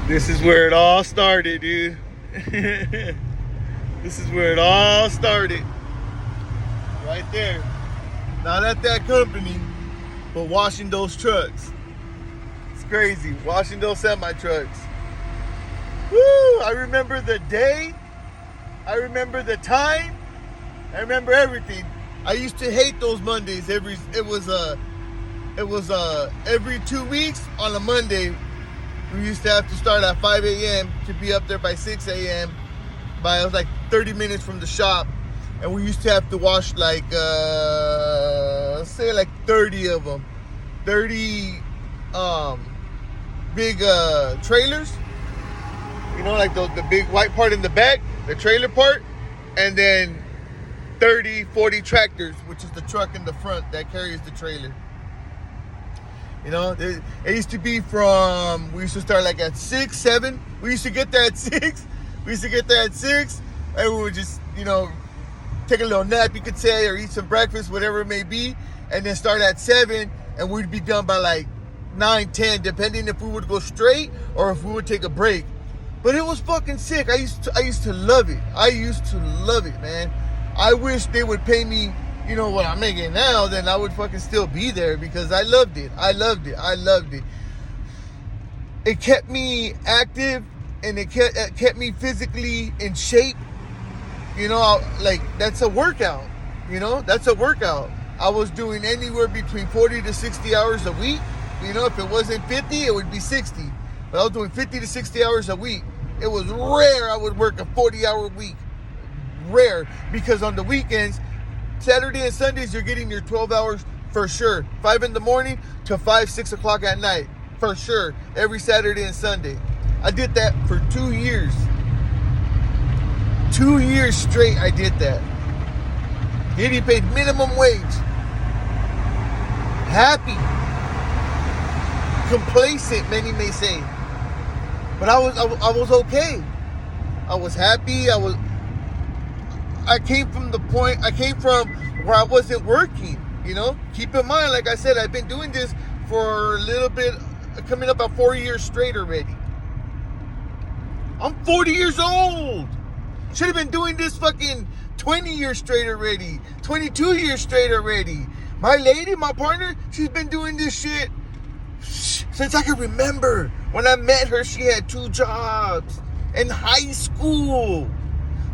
This is where it all started, dude. This is where it all started. Right there. Not at that company, but washing those trucks. It's crazy. Washing those semi-trucks. Woo! I remember the day. I remember the time. I remember everything. I used to hate those Mondays. Every 2 weeks on a Monday. We used to have to start at 5 a.m. to be up there by 6 a.m. It was like 30 minutes from the shop. And we used to have to wash like, say like 30 of them. 30 big trailers. You know, like the big white part in the back, the trailer part. And then 30, 40 tractors, which is the truck in the front that carries the trailer. You know, it used to be we used to start like at 6, 7. We used to get there at 6. And we would just, take a little nap, you could say, or eat some breakfast, whatever it may be. And then start at 7, and we'd be done by like 9, 10, depending if we would go straight or if we would take a break. But it was fucking sick. I used to love it. I used to love it, man. I wish they would pay me what I'm making now, then I would fucking still be there because I loved it. It kept me active and it kept me physically in shape. Like that's a workout. That's a workout. I was doing anywhere between 40 to 60 hours a week. If it wasn't 50, it would be 60. But I was doing 50 to 60 hours a week. It was rare I would work a 40-hour week. Rare, because on the weekends, Saturday and Sundays, you're getting your 12 hours for sure. 5 in the morning to 5, 6 o'clock at night. For sure. Every Saturday and Sunday. I did that for 2 years. 2 years straight I did that. Getting paid minimum wage. Happy. Complacent, many may say. But I was okay. I was happy. I came from where I wasn't working, Keep in mind, like I said, I've been doing this for a little bit, coming up about 4 years straight already. I'm 40 years old. Should have been doing this fucking 20 years straight already. 22 years straight already. My lady, my partner, she's been doing this shit since I can remember. When I met her, she had 2 jobs in high school.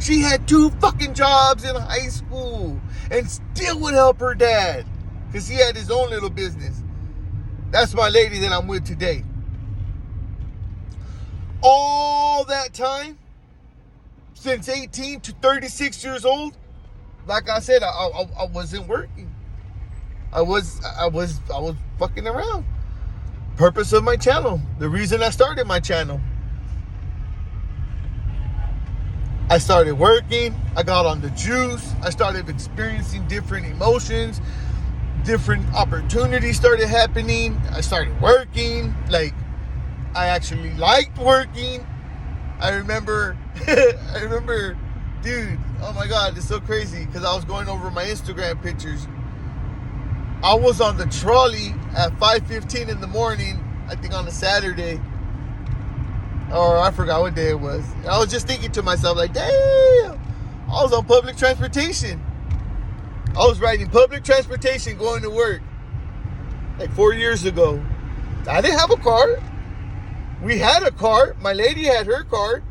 She had 2 fucking jobs in high school and still would help her dad because he had his own little business. That's my lady that I'm with today. All that time, since 18 to 36 years old, like I said, I wasn't working. I was fucking around. Purpose of my channel. The reason I started my channel. I started working, I got on the juice, I started experiencing different emotions, different opportunities started happening, I started working, I actually liked working. I remember, dude, oh my God, it's so crazy, because I was going over my Instagram pictures. I was on the trolley at 5:15 in the morning, I think on a Saturday, or I forgot what day it was. I was just thinking to myself, like, damn, I was on public transportation. I was riding public transportation going to work like 4 years ago. I didn't have a car. We had a car. My lady had her car,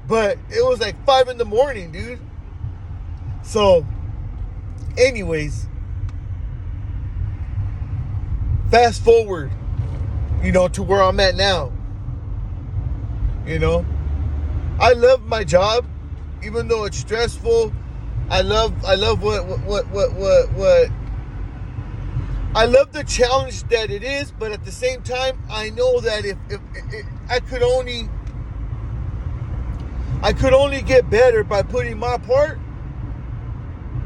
but it was like 5 in the morning, dude. So, anyways, fast forward, to where I'm at now. I love my job, even though it's stressful. I love what I love the challenge that it is, but at the same time, I know that if I could only get better by putting my part,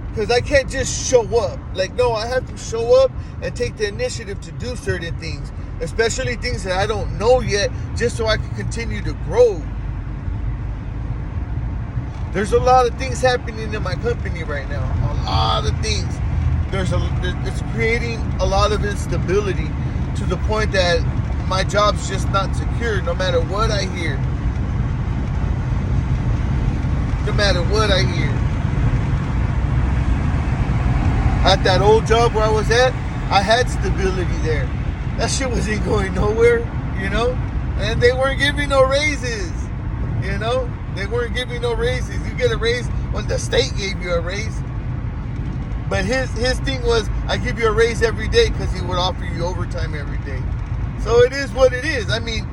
because I can't just show up. No, I have to show up and take the initiative to do certain things, especially things that I don't know yet, just so I can continue to grow. There's a lot of things happening in my company right now. A lot of things. It's creating a lot of instability to the point that my job's just not secure no matter what I hear. No matter what I hear. At that old job where I was at, I had stability there. That shit wasn't going nowhere, you know? And they weren't giving no raises, you know? They weren't giving no raises. You get a raise when the state gave you a raise. But his thing was, I give you a raise every day because he would offer you overtime every day. So it is what it is. I mean,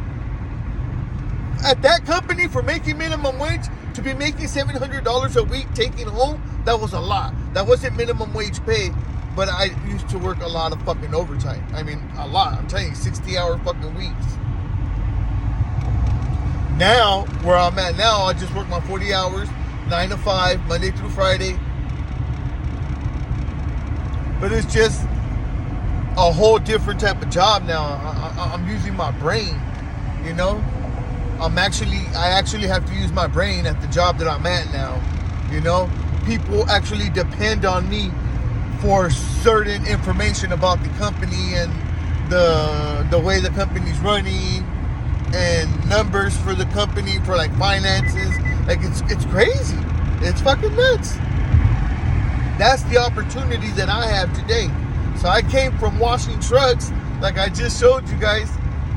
at that company, for making minimum wage, to be making $700 a week taking home, that was a lot. That wasn't minimum wage pay, but I used to work a lot of fucking overtime. I mean, a lot. I'm telling you, 60-hour fucking weeks. Now, where I'm at now, I just work my 40 hours, 9 to 5, Monday through Friday. But it's just a whole different type of job now. I'm using my brain, you know? I actually have to use my brain at the job that I'm at now, you know? People actually depend on me for certain information about the company and the way the company's running and numbers for the company for like finances. Like it's crazy. It's fucking nuts. That's the opportunity that I have today. So I came from washing trucks, like I just showed you guys.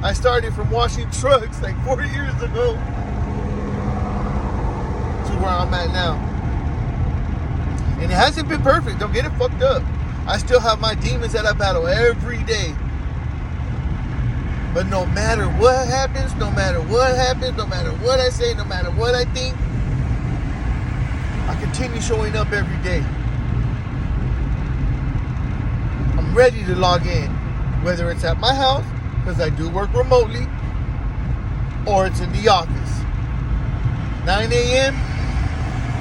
I started from washing trucks like 4 years ago to where I'm at now. And it hasn't been perfect. Don't get it fucked up. I still have my demons that I battle every day. But no matter what happens, no matter what I say, no matter what I think, I continue showing up every day. I'm ready to log in, whether it's at my house, because I do work remotely, or it's in the office. 9 a.m.,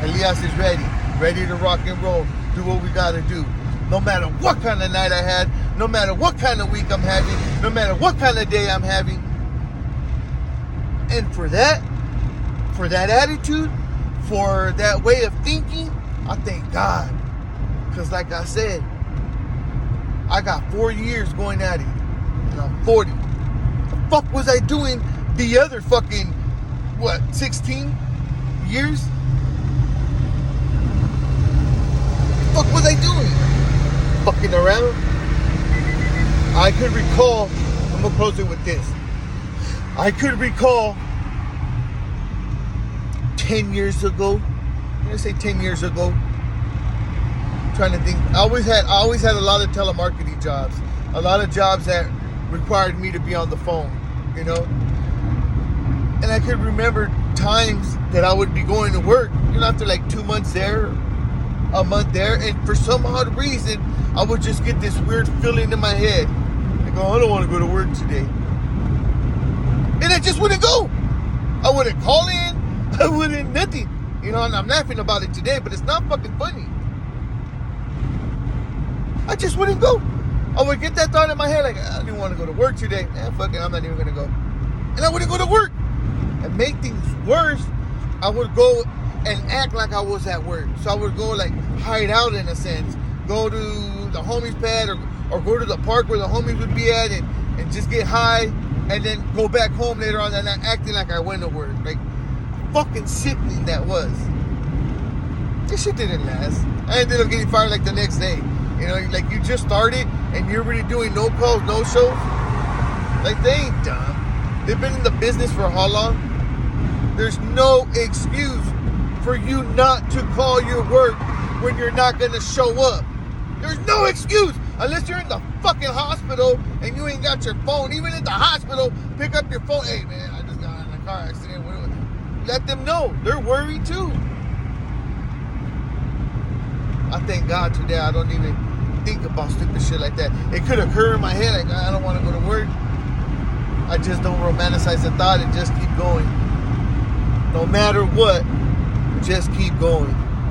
Elias is ready to rock and roll, do what we gotta do. No matter what kind of night I had, no matter what kind of week I'm having, no matter what kind of day I'm having. And for that attitude, for that way of thinking, I thank God. Because like I said, I got 4 years going at it. And I'm 40. The fuck was I doing the other fucking, 16 years? The fuck was I doing? Fucking around? I could recall, I'm gonna close it with this. I could recall 10 years ago. I'm gonna say 10 years ago. I'm trying to think. I always had a lot of telemarketing jobs. A lot of jobs that required me to be on the phone, you know? And I could remember times that I would be going to work, you know, after like 2 months there, a month there, and for some odd reason, I would just get this weird feeling in my head. I go, I don't want to go to work today. And I just wouldn't go. I wouldn't call in. I wouldn't nothing. You know, and I'm laughing about it today, but it's not fucking funny. I just wouldn't go. I would get that thought in my head, like, I didn't want to go to work today. Fuck it, I'm not even going to go. And I wouldn't go to work. And make things worse, I would go and act like I was at work. So I would go like hide out in a sense. Go to the homies pad or go to the park where the homies would be at and just get high and then go back home later on and acting like I went to work. Like, fucking sickening that was. This shit didn't last. I ended up getting fired like the next day. You know, like you just started and you're already doing no calls, no shows. Like, they ain't dumb. They've been in the business for how long? There's no excuse for you not to call your work when you're not going to show up. There's no excuse unless you're in the fucking hospital and you ain't got your phone. Even in the hospital, pick up your phone. Hey, man, I just got in a car accident. Let them know. They're worried too. I thank God today I don't even think about stupid shit like that. It could occur in my head like, I don't want to go to work. I just don't romanticize the thought and just keep going. No matter what, just keep going.